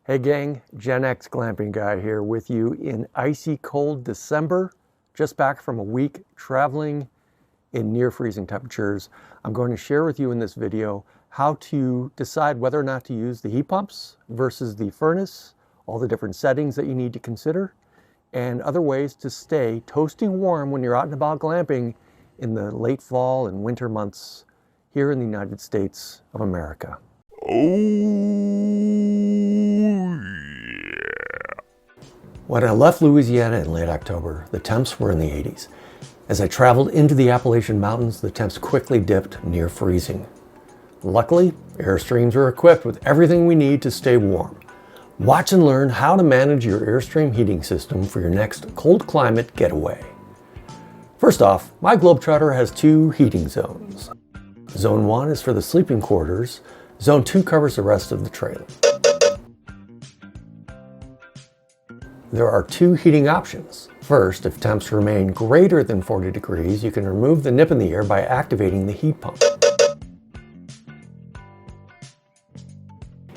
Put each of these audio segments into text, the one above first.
Hey gang, GenX Glamping guy here with you in icy cold December. Just back from a week traveling in near freezing temperatures. I'm going to share with you in this video how to decide whether or not to use the heat pumps versus the furnace, all the different settings that you need to consider, and other ways to stay toasty warm when you're out and about glamping in the late fall and winter months here in the United States of America. When I left Louisiana in late October, the temps were in the 80s. As I traveled into the Appalachian Mountains, the temps quickly dipped near freezing. Luckily, Airstreams are equipped with everything we need to stay warm. Watch and learn how to manage your Airstream heating system for your next cold climate getaway. First off, my Globetrotter has two heating zones. Zone 1 is for the sleeping quarters. Zone 2 covers the rest of the trailer. There are two heating options. First, if temps remain greater than 40 degrees, you can remove the nip in the air by activating the heat pump.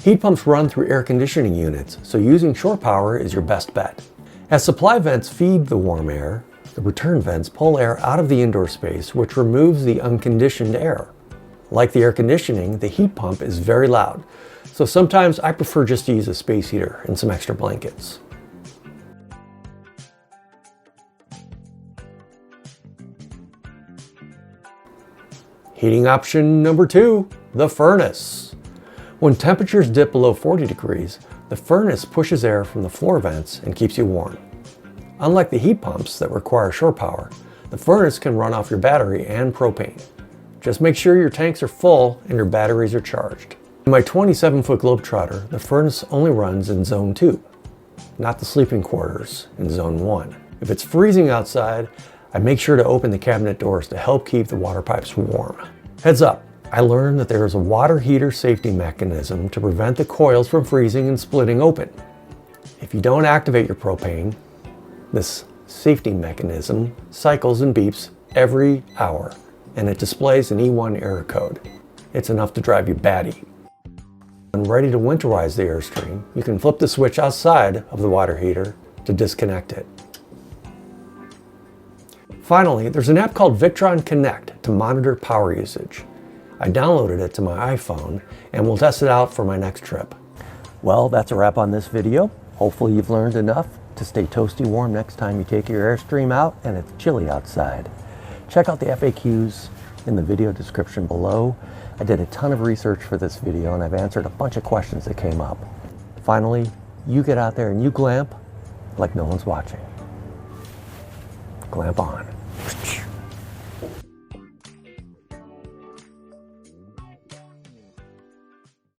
Heat pumps run through air conditioning units, so using shore power is your best bet. As supply vents feed the warm air, the return vents pull air out of the indoor space, which removes the unconditioned air. Like the air conditioning, the heat pump is very loud, so sometimes I prefer just to use a space heater and some extra blankets. Heating option number 2, the furnace. When temperatures dip below 40 degrees, the furnace pushes air from the floor vents and keeps you warm. Unlike the heat pumps that require shore power, the furnace can run off your battery and propane. Just make sure your tanks are full and your batteries are charged. In my 27-foot Globetrotter, the furnace only runs in Zone 2, not the sleeping quarters in Zone 1. If it's freezing outside, I make sure to open the cabinet doors to help keep the water pipes warm. Heads up, I learned that there is a water heater safety mechanism to prevent the coils from freezing and splitting open. If you don't activate your propane, this safety mechanism cycles and beeps every hour, and it displays an E1 error code. It's enough to drive you batty. When ready to winterize the Airstream, you can flip the switch outside of the water heater to disconnect it. Finally, there's an app called Victron Connect to monitor power usage. I downloaded it to my iPhone and will test it out for my next trip. Well, that's a wrap on this video. Hopefully you've learned enough to stay toasty warm next time you take your Airstream out and it's chilly outside. Check out the FAQs in the video description below. I did a ton of research for this video and I've answered a bunch of questions that came up. Finally, you get out there and you glamp like no one's watching. Glamp on.